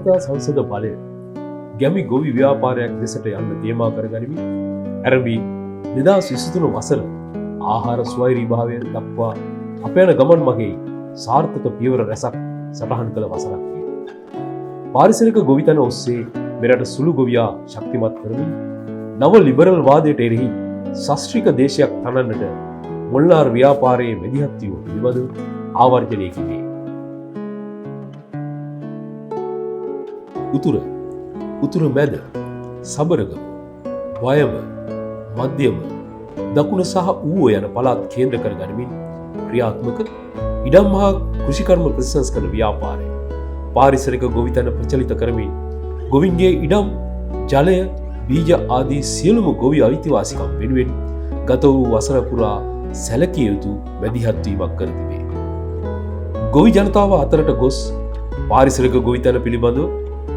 ජනතා සංසද බලය ගැමි ගොවි ව්‍යාපාරයක් දෙසට යන්න තේමා කරගනිමින් ඇරඹි 2023 වසර ආහාර ස්වෛරීභාවය දක්වා අප යන ගමන් මගේ සාර්ථක පියවර රැසක් සටහන් කළ වසරක් විය. පාරිසරික ගොවිතැන ඔස්සේ මෙරට සුළු ගොවියා ශක්තිමත් කරමින් නව ලිබරල් වාදයට එරෙහි ශාස්ත්‍රීය දේශයක් තනන්නට මොල්ලාර් ව්‍යාපාරයේ මැදිහත් වීම පිළිබඳව ආවර්ජනය කිරීම. උතුර මැද සබරගම වයඹ මධ්‍යම දකුණ සහ ඌව යන පළාත් කේන්ද්‍ර කර ගනිමින් ක්‍රියාත්මක ඉඩම් හා කෘෂිකර්ම ප්‍රතිසංස්කරණ ව්‍යාපාරය පාරිසරික ගොවිතැන ප්‍රචලිත කරමින් ගොවින්ගේ ඉඩම් ජලය බීජ ආදී සියලුම ගොවි අයිතිවාසිකම් වෙනුවෙන් ගත වූ වසර පුරා සැලකිය යුතු මැදිහත් වීමක් කර තිබේ. ගොවි ජනතාව අතරට ගොස් පාරිසරික ගොවිතැන පිළිබඳව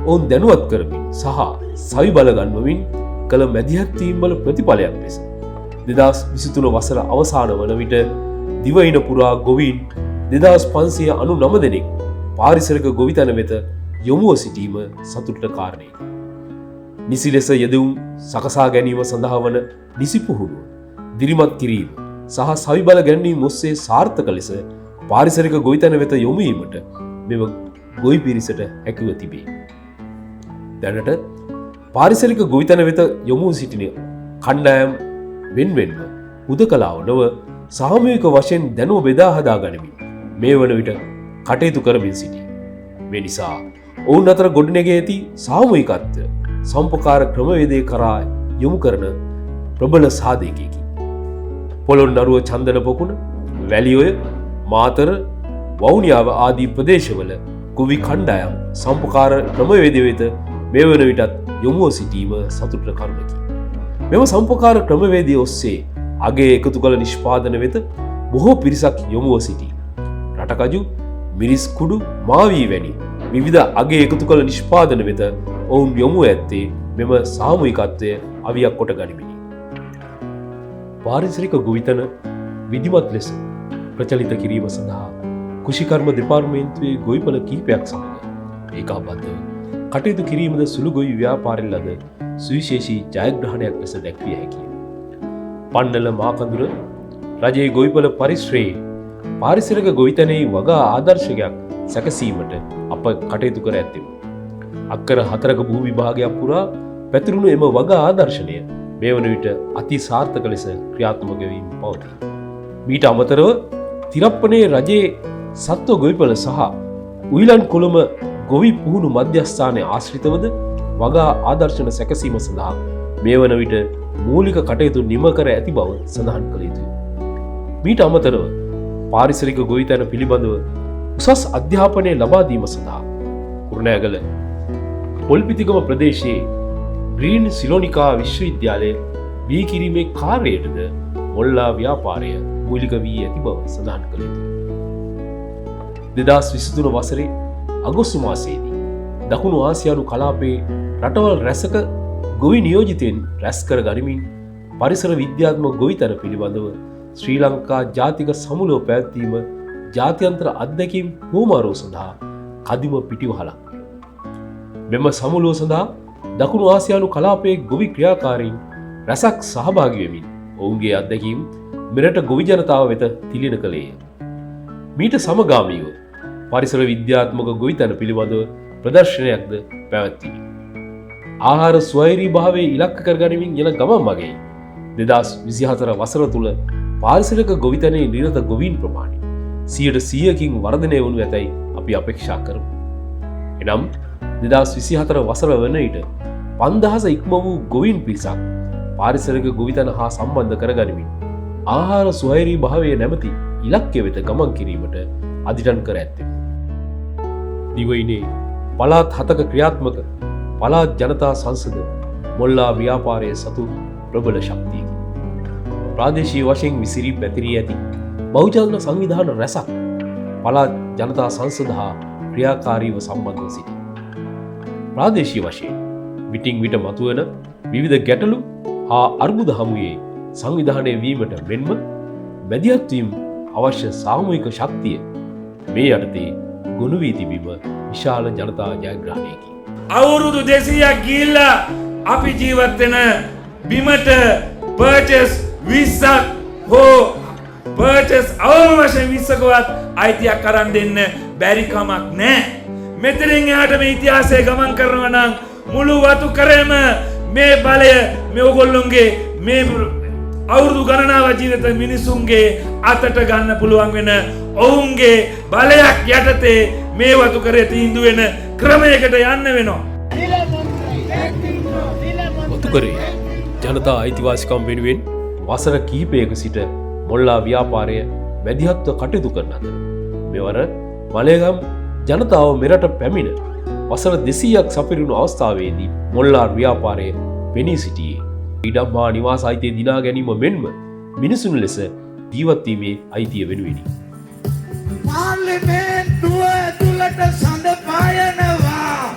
ඔවුන් දැනුවත් කරමින් සහ සවි බල ගන්වමින් කළ මැදිහත් වීම්වල ප්‍රතිඵලයක් ලෙස 2023 වසර අවසාන වන විට දිවයින පුරා ගොවීන් 2599 දෙනෙක් පාරිසරික ගොවිතැන වෙත යොමුව සිටීම සතුටට කාරණයකි. නිසි ලෙස යෙදවුම් සකසා ගැනීම සඳහා වන නිසි පුහුණුව දිරිමත් කිරීම සහ සවි බල ගැනීම ඔස්සේ සාර්ථක ලෙස පාරිසරික ගොවිතැන වෙත යොමු වීමට මෙම ගොවි පිරිසට හැකිව තිබේ. දැනට පාරිසරික ගොවිතැන වෙත යොමු සිටින කණ්ඩායම් වෙන්වෙන්ව හුදකලාව නොව සාමූහික වශයෙන් දැනුම බෙදා හදා ගනිමින් මේ වන විට කටයුතු කරමින් සිටී. මේ නිසා ඔවුන් අතර ගොඩනැගී ඇති සාමූහිකත්වය සම්පකාර ක්‍රමවේදය කරා යොමු කරන ප්‍රබල සාධකයකි. පොළොන්නරුව චන්දන පොකුණ, වැලිඔය, මාතර, වවුනියාව ආදී ප්‍රදේශවල ගොවි කණ්ඩායම් සම්පකාර ක්‍රමවේදය වෙත මේ වන විටත් යොමුව සිටීම සතුටට කරුණකි. මෙම සම්පකාර ක්‍රමවේදය ඔස්සේ අගේ එකතු කළ නිෂ්පාදන වෙත බොහෝ පිරිසක් යොමුව සිටී. රටකජු, මිරිස් කුඩු, මාවී වැනි විවිධ අගේ එකතු කළ නිෂ්පාදන වෙත ඔවුන් යොමුව ඇත්තේ මෙම සාමූහිකත්වය අවියක් කොට ගනිමිනි. පාරිසරික ගොවිතැන විධිමත් ලෙස ප්‍රචලිත කිරීම සඳහා කෘෂිකර්ම දෙපාර්තමේන්තුවේ ගොවිපළ කිහිපයක් සමග ඒකාබද්ධව කටයුතු කිරීමද සුළු ගොවි ව්‍යාපාරයෙන් ලද සුවිශේෂී ජයග්‍රහණයක් ලෙස දැක්විය හැකිය. පන්නල මාකඳුර රජයේ ගොවිපළ පරිශ්‍රයේ පාරිසරික ගොවිතැනෙහි වගා ආදර්ශයක් සැකසීමට අප කටයුතු කර ඇත්තෙමු. අක්කර 4ක භූ විභාගයක් පුරා පැතිරුණු එම වගා ආදර්ශනය මේ වන විට අති සාර්ථක ලෙස ක්‍රියාත්මක වෙමින් පවතී. මීට අමතරව තිරප්පනේ රජයේ සත්ව ගොවිපළ සහ උයිලන් කොළඹ ගොවි පුහුණු මධ්‍යස්ථානයේ ආශ්‍රිතවද වගා ආදර්ශන සැකසීම සඳහා මේ වන විට මූලික කටයුතු නිම කර ඇති බව සඳහන් කළ යුතුයි. මීට අමතරව පාරිසරික ගොවිතැන පිළිබඳව උසස් අධ්‍යාපනය ලබා දීම සඳහා කුරුණෑගල පොල්පිතිගම ප්‍රදේශයේ ග්‍රීන් සිලෝනිකා විශ්වවිද්‍යාලය බිහි කිරීමේ කාර්යයටද මොල්ලා ව්‍යාපාරය මූලික වී ඇති බව සඳහන් කළ යුතුයි. 2023 වසරේ අගෝස්තු මාසයේදී දකුණු ආසියානු කලාපයේ රටවල් රැසක ගොවි නියෝජිතයන් රැස් කර ගනිමින් පරිසර විද්‍යාත්මක ගොවිතැන පිළිබඳව ශ්‍රී ලංකා ජාතික සමුළුව පැවැත්වීම ජාත්‍යන්තර අත්දැකීම් හුවමාරුව සඳහා කදිම පිටිවහලක්. මෙම සමුළුව සඳහා දකුණු ආසියානු කලාපයේ ගොවි ක්‍රියාකාරීන් රැසක් සහභාගී වෙමින් ඔවුන්ගේ අත්දැකීම් මෙරට ගොවි ජනතාව වෙත තිළින කළේය. මීට සමගාමීව පරිසර විද්‍යාත්මක ගොවිතැන පිළිබඳව ප්‍රදර්ශනයක්ද පැවැත්විණි. ආහාර ස්වෛරීභාවයේ ඉලක්ක කරගනිමින් යන ගමන් මගේ 2024 වසර තුල පාරිසරික ගොවිතැනේ නිරත ගොවීන් ප්‍රමාණය 100%කින් වර්ධනය වනු ඇතැයි අපි අපේක්ෂා කරමු. එනම් 2024 වසර වන විට 5000 ඉක්ම වූ ගොවීන් පිරිසක් පාරිසරික ගොවිතැන හා සම්බන්ධ කරගනිමින් ආහාර ස්වෛරීභාවය නැමැති ඉලක්කය වෙත ගමන් කිරීමට අදිටන් කර ඇත්තෙමු. දිවයිනේ පළාත් 7ක ක්‍රියාත්මක පළාත් ජනතා සංසද මොල්ලා ව්‍යාපාරයේ සතු ප්‍රබල ශක්තියකි. ප්‍රාදේශීය වශයෙන් විසිරී පැතිරී ඇති බහුජන සංවිධාන රැසක් පළාත් ජනතා සංසද හා ක්‍රියාකාරීව සම්බන්ධව සිටී. ප්‍රාදේශීය වශයෙන් විටින් විට මතුවන විවිධ ගැටලු හා අර්බුද හමුවේ සංවිධානය වීමට මෙන්ම මැදිහත් වීම අවශ්‍ය සාමූහික ශක්තිය මේ යටතේ ගොනු වී තිබීම විශාල ජනතා ජයග්‍රහණයකි. අවුරුදු 200ක් ගිහිල්ලා අපි ජීවත් වෙන බිමට පර්චස් 20ක් හෝ පර්චස් අවම වශයෙන් 20කවත් අයිතියක් අරන් දෙන්න බැරි කමක් නැහැ. මෙතනින් එහාට මේ ඉතිහාසයේ ගමන් කරනවා නම් මුළු වතු කරේම මේ බලය මේ ඔයගොල්ලොන්ගේ මේ අවුරුදු ගණනාව ජීවිත මිනිසුන්ගේ අතට ගන්න පුළුවන් වෙන ඔවුන්ගේ බලයක් යටතේ මේ වතු කරේ තීන්දුව වෙන ක්‍රමයකට යන්න වෙනවා. වතු කරේ ජනතා අයිතිවාසිකම් වෙනුවෙන් වසර කිහිපයක සිට මොල්ලා ව්‍යාපාරය මැදිහත්ව කටයුතු කරන අතර මෙවර මලයගම් ජනතාව මෙරට පැමිණ වසර 200ක් සපිරුණු අවස්ථාවේදී මොල්ලාර් ව්‍යාපාරය පෙනී සිටියේ ඉඩම් හා නිවාස අයිතිය දිනා ගැනීම මෙන්ම මිනිසුන් ලෙස ජීවත් වීමේ අයිතිය වෙනුවෙනි. පාර්ලිමේන්තුව ඇතුළට සඳ පායනවා.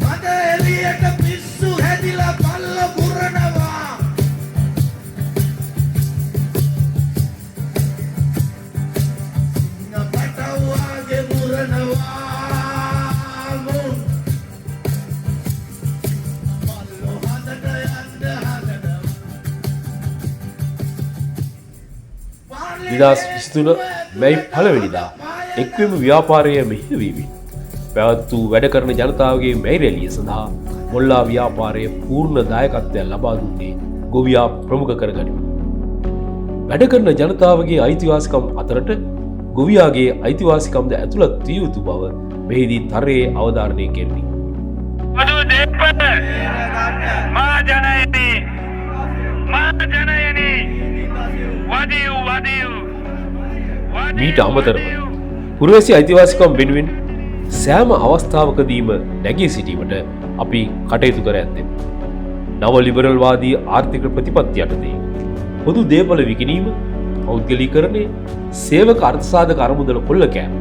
මද එළියට පිස්සු හැදිලා බල්ල පුරනවා. පටවගේ පුරනවා. දිදාස් විස්තුන මැයි පළවෙනිදා එක්වම ව්‍යාපාරය මෙහිවීමෙන් පැවත් වූ වැඩ කරන ජනතාවගේ මැයි රැලිය සඳහා මොල්ලා ව්‍යාපාරය පූර්ණ දායකත්වයක් ලබා දුන්නේ ගොවියා ප්‍රමුඛ කරගනිමින්. වැඩ කරන ජනතාවගේ අයිතිවාසිකම් අතරට ගොවියාගේ අයිතිවාසිකම්ද ඇතුළත් විය යුතු බව මෙහිදී තරයේ අවධාරණය කෙරෙමි. මීට අමතරව පුරවැසි අයිතිවාසිකම් වෙනුවෙන් සෑම අවස්ථාවකදීම නැගී සිටීමට අපි කටයුතු කර ඇත්තෙමු. නව ලිබරල්වාදී ආර්ථික ප්‍රතිපත්ති යටතේ පොදු දේපල විකිණීම, පෞද්ගලීකරණය, සේවක අර්ථසාධක අරමුදල කොල්ලකෑම,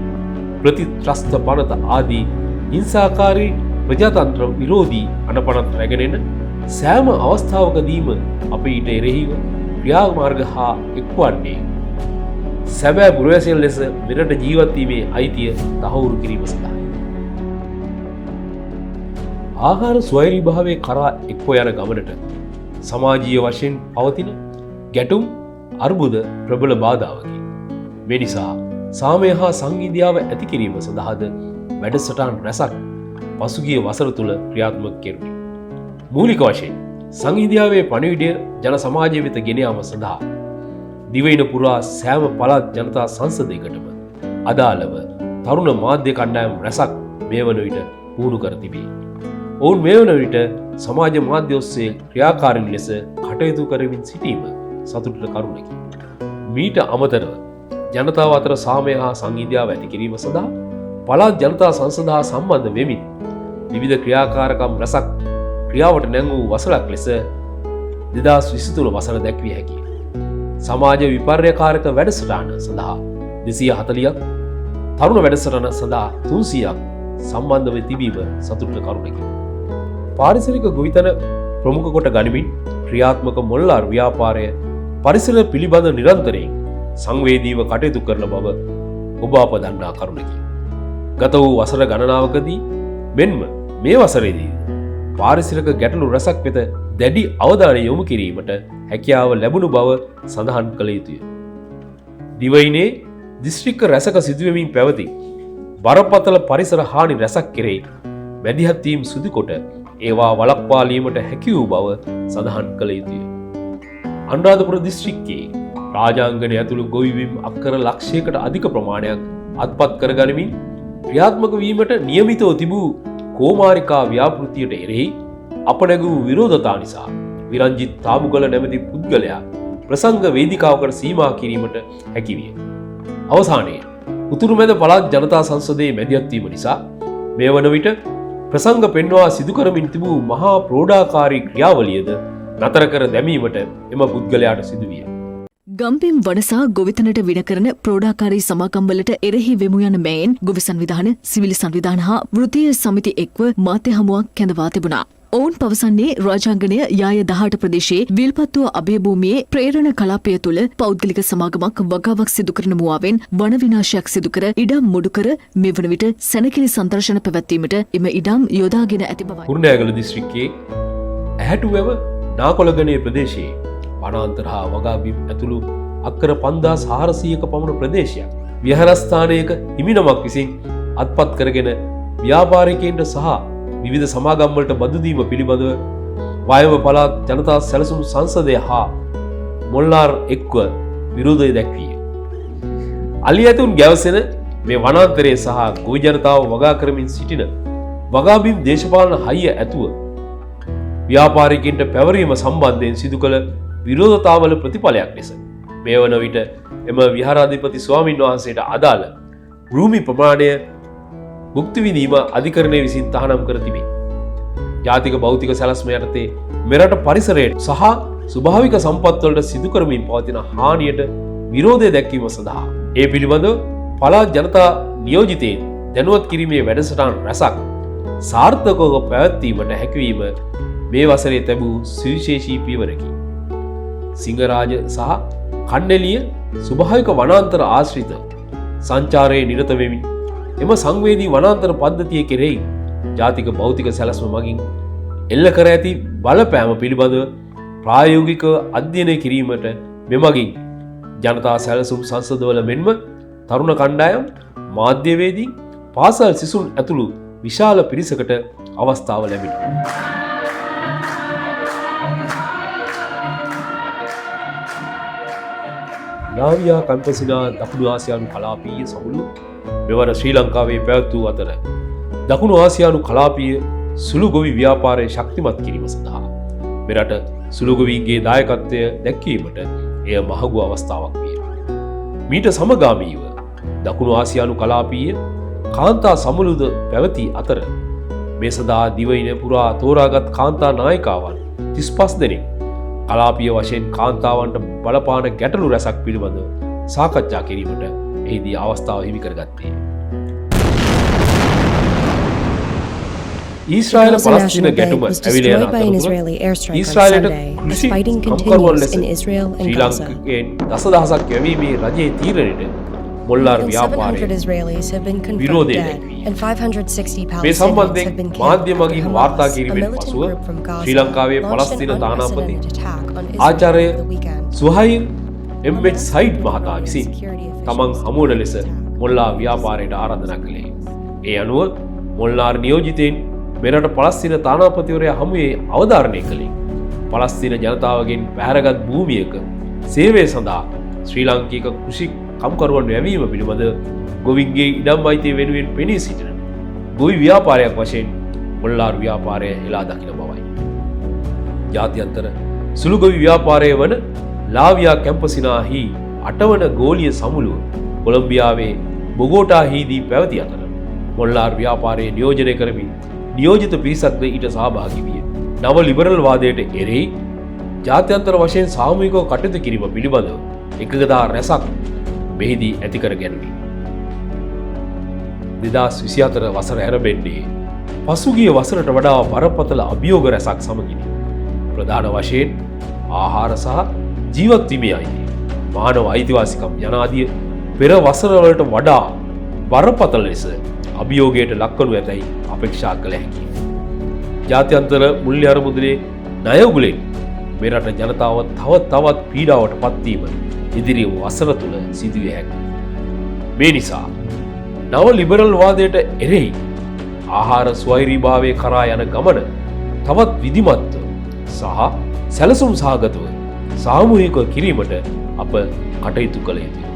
ප්‍රතිත්‍රස්ත පනත ආදී හිංසාකාරී ප්‍රජාතන්ත්‍ර විරෝධී අනපනත් රැගෙනෙන සෑම අවස්ථාවකදීම අපි ඊට එරෙහිව ක්‍රියාමාර්ග හා එක්වන්නේ සැබෑ පුරවැසියන් ලෙස මෙරට ජීවත්වීමේ අයිතිය තහවුරු කිරීම සඳහායි. ආහාර ස්වෛරී භාවය කරා එක්ව යන ගමනට සමාජීය වශයෙන් පවතින ගැටුම් අර්බුද ප්‍රබල බාධාවකි. මේ නිසා සාමය හා සංහිඳියාව ඇති කිරීම සඳහාද වැඩසටහන් රැසක් පසුගිය වසර තුළ ක්‍රියාත්මක කෙරුණි. මූලික වශයෙන් සංහිඳියාවේ පණිවිඩය ජන සමාජය වෙත ගෙන යාම සඳහා දිවයින පුරා සෑම පළාත් ජනතා සංසදයකටම අදාළව තරුණ මාධ්‍ය කණ්ඩායම් රැසක් මේ වන විට පුහුණු කර තිබේ. ඔවුන් මේ වන විට සමාජ මාධ්‍ය ඔස්සේ ක්‍රියාකාරීන් ලෙස කටයුතු කරමින් සිටීම සතුටට කරුණකි. මීට අමතරව ජනතාව අතර සාමය හා සංහිඳියාව ඇති කිරීම සඳහා පළාත් ජනතා සංසද හා සම්බන්ධ වෙමින් විවිධ ක්‍රියාකාරකම් රැසක් ක්‍රියාවට නැංවූ වසරක් ලෙස 2023 වසර දැක්විය හැකියි. සමාජ විපර්යකාරක වැඩසටහන සඳහා 240ක්, තරුණ වැඩසටහන සඳහා 300ක් සම්බන්ධව තිබීම සතුටට කරුණකි. පාරිසරික ගොවිතැන ප්‍රමුඛ කොට ගනිමින් ක්‍රියාත්මක මොල්ලාර් ව්‍යාපාරය පරිසර පිළිබඳ නිරන්තරයෙන් සංවේදීව කටයුතු කරන බව ඔබ අප දන්නා කරුණකි. ගත වූ වසර ගණනාවකදී මෙන්ම මේ වසරේදී පාරිසරික ගැටලු රැසක් වෙත දැඩි අවධානය යොමු කිරීමට හැකියාව ලැබුණු බව සඳහන් කළ යුතුය. දිවයිනේ දිස්ත්‍රික්ක රැසක සිදුවෙමින් පැවති බරපතල පරිසර හානි රැසක් කෙරෙහි මැදිහත් වීම සිදු කොට ඒවා වළක්වාලීමට හැකි වූ බව සඳහන් කළ යුතුය. අනුරාධපුර දිස්ත්‍රික්කයේ රාජාංගනය ඇතුළු ගොවිබිම් අක්කර ලක්ෂයකට අධික ප්‍රමාණයක් අත්පත් කරගනිමින් ක්‍රියාත්මක වීමට නියමිතව තිබූ කෝමාරිකා ව්‍යාපෘතියට එරෙහි අප නැගූ විරෝධතා නිසා විරංජිත් තාමුගල නැමැති පුද්ගලයා ප්‍රසංග වේදිකාවකට සීමා කිරීමට හැකිවිය. අවසානයේ උතුරු මැද පළාත් ජනතා සංසදයේ මැදිහත්වීම නිසා මේ වන විට ප්‍රසංග පෙන්වා සිදු කරමින් තිබූ මහා ප්‍රෝඩාකාරී ක්‍රියාවලියද නතර කර දැමීමට එම පුද්ගලයාට සිදුවිය. ගම්පෙම් වනසා ගොවිතනට වින කරන ප්‍රෝඩාකාරී සමාගම්වලට එරෙහි වෙමු යන මෙයින් ගොවි සංවිධාන, සිවිල් සංවිධාන හා වෘත්තීය සමිති එක්ව මාධ්‍ය හමුවක් කැඳවා තිබුණා. ඔවුන් පවසන්නේ රාජාංගණය යාය 18 ප්‍රදේශයේ විල්පත්තුව අභයභූමියේ ප්‍රේරණ කලාපය තුළ පෞද්ගලික සමාගමක් වගාවක් සිදු කරන මුවාවෙන් වන විනාශයක් සිදු කර ඉඩම් මුඩු කර මෙවන විට සැනකිලි සංදර්ශන පැවැත්වීමට එම ඉඩම් යොදාගෙන ඇති බවයි. කුරුණෑගල දිස්ත්‍රික්කයේ ඇහැටුවැව නාකොළගනේ ප්‍රදේශයේ වනාන්තර හා වගාබිම් ඇතුළු අක්කර 5400ක පමණ ප්‍රදේශයක් විහාරස්ථානයක හිමිනමක් විසින් අත්පත් කරගෙන ව්‍යාපාරිකයන්ට සහ විවිධ සමාගම්වලට බදු දීම පිළිබඳව වයඹ පළාත් ජනතා සැලසුම් සංසදය හා මොල්ලාර් එක්ව විරෝධය දැක්විය. අලි ඇතුන් ගැවසෙන මේ වනාන්තරයේ සහ ගොවි ජනතාව වගා කරමින් සිටින වගාබිම් දේශපාලන හයිය ඇතුව ව්‍යාපාරිකයන්ට පැවරීම සම්බන්ධයෙන් සිදු කළ විරෝධතාවල ප්‍රතිඵලයක් ලෙස මේ වන විට එම විහාරාධිපති ස්වාමින් වහන්සේට අදාළ භූමි ප්‍රමාණය භුක්ති විඳීම අධිකරණය විසින් තහනම් කර තිබේ. ජාතික භෞතික සැලැස්ම යටතේ මෙරට පරිසරයට සහ ස්වභාවික සම්පත් වලට සිදු කරමින් පවතින හානියට විරෝධය දැක්වීම සඳහා ඒ පිළිබඳව පළාත් ජනතා නියෝජිතයින් දැනුවත් කිරීමේ වැඩසටහන් රැසක් සාර්ථකව පැවැත්වීමට හැකියවීම මේ වසරේ ලැබූ සුවිශේෂී පියවරකි. සිංහරාජ සහ කණ්ඩෙලිය ස්වභාවික වනාන්තර ආශ්‍රිත සංචාරයේ නිරත වෙමින් එම සංවේදී වනාන්තර පද්ධතිය කෙරෙහි ජාතික භෞතික සැලැස්ම මගින් එල්ල කර ඇති බලපෑම පිළිබඳව ප්‍රායෝගිකව අධ්‍යයනය කිරීමට මෙමගින් ජනතා සැලසුම් සංසදවල මෙන්ම තරුණ කණ්ඩායම්, මාධ්‍යවේදී, පාසල් සිසුන් ඇතුළු විශාල පිරිසකට අවස්ථාව ලැබෙනවා. ලාවියා කැම්පසිනා දකුණු ආසියානු කලාපීය සමුළු මෙවර ශ්‍රී ලංකාවේ පැවැත්වූ අතර දකුණු ආසියානු කලාපීය සුළු ගොවි ව්‍යාපාරය ශක්තිමත් කිරීම සඳහා මෙරට සුළු ගොවීන්ගේ දායකත්වය දැක්වීමට එය මහඟු අවස්ථාවක් විය. මීට සමගාමීව දකුණු ආසියානු කලාපීය කාන්තා සමුළුද පැවති අතර මේ සඳහා දිවයින පුරා තෝරාගත් කාන්තා නායිකාවන් 35 දෙනෙක් කලාපීය වශයෙන් කාන්තාවන්ට බලපාන ගැටලු රැසක් පිළිබඳව සාකච්ඡා කිරීමට එහිදී අවස්ථාව හිමි කරගත්තේ. ඊශ්‍රායල පලස්තීන ගැටුම ඇවිල යන අතරතුර ඊශ්‍රායලට කෘෂි කම්කරුවන් ලෙස ශ්‍රී ලංකාවෙන් දසදහසක් යැවීමේ රජයේ තීරණයට මොල්ලාර් ව්‍යාපාරය විරෝධය දැක්වී මේ සම්බන්ධයෙන් මාධ්‍ය මගින් වාර්තා කිරීමෙන් පසුව ශ්‍රී ලංකාවේ පලස්තීන තානාපති ආචාර්ය සුහයිල් එම්.එච්. සයිඩ් මහතා විසින් තමන් හමුවන ලෙස මොල්ලා ව්‍යාපාරයට ආරාධනා කළේ. ඒ අනුව මොල්ලාර් නියෝජිතයින් මෙරට පලස්තීන තානාපතිවරයා හමුවේ අවධාරණය කළේ පලස්තීන ජනතාවගෙන් පැහැරගත් භූමියක සේවය සඳහා ශ්‍රී ලාංකික කෘෂි කම්කරුවන් යැවීම පිළිබඳ ගොවින්ගේ ඉඩම් අයිතිය වෙනුවෙන් පෙනී සිටින ගොවි ව්‍යාපාරයක් වශයෙන් මොල්ලාර් ව්‍යාපාරය එලා දකින බවයි. ජාත්‍යන්තර සුළු ගොවි ව්‍යාපාරය වන ලාවියා කැම්පසිනාහි 8 වන ගෝලීය සමුළුව කොලොම්බියාවේ බොගෝටාහිදී පැවති අතර මොල්ලාර් ව්‍යාපාරයේ නියෝජනය කරමින් නියෝජිත පිරිසක්ද ඊට සහභාගී විය. නව ලිබරල් வாදයට එරෙහි ජාත්‍යන්තර වශයෙන් සාමූහිකව කටයුතු කිරීම පිළිබඳව එකගදා රැසක් මෙහිදී ඇති කර ගැනුණි. 2024 වසර ඇරඹෙන්නේ පසුගිය වසරට වඩා බරපතල අභියෝග රැසක් සමගිනි. ප්‍රධාන වශයෙන් ආහාර සහ ජීවත් වීමේ අයිතිය, මානව අයිතිවාසිකම් යනාදී පෙර වසරවලට වඩා බරපතල ලෙස අභියෝගයට ලක්වනු ඇතැයි අපේක්ෂා කළ හැකියි. ජාත්‍යන්තර මුල්‍ය අරමුදලේ ණය උගුලෙන් මෙරට ජනතාව තවත් පීඩාවට පත්වීම ඉදිරි වසර තුළ සිදුවිය හැකියි. මේ නිසා නව ලිබරල් වාදයට එරෙහි ආහාර ස්වෛරීභාවය කරා යන ගමන තවත් විධිමත්ව සහ සැලසුම් සහගතව සාමූහිකව කිරීමට අප කටයුතු කළ යුතුයි.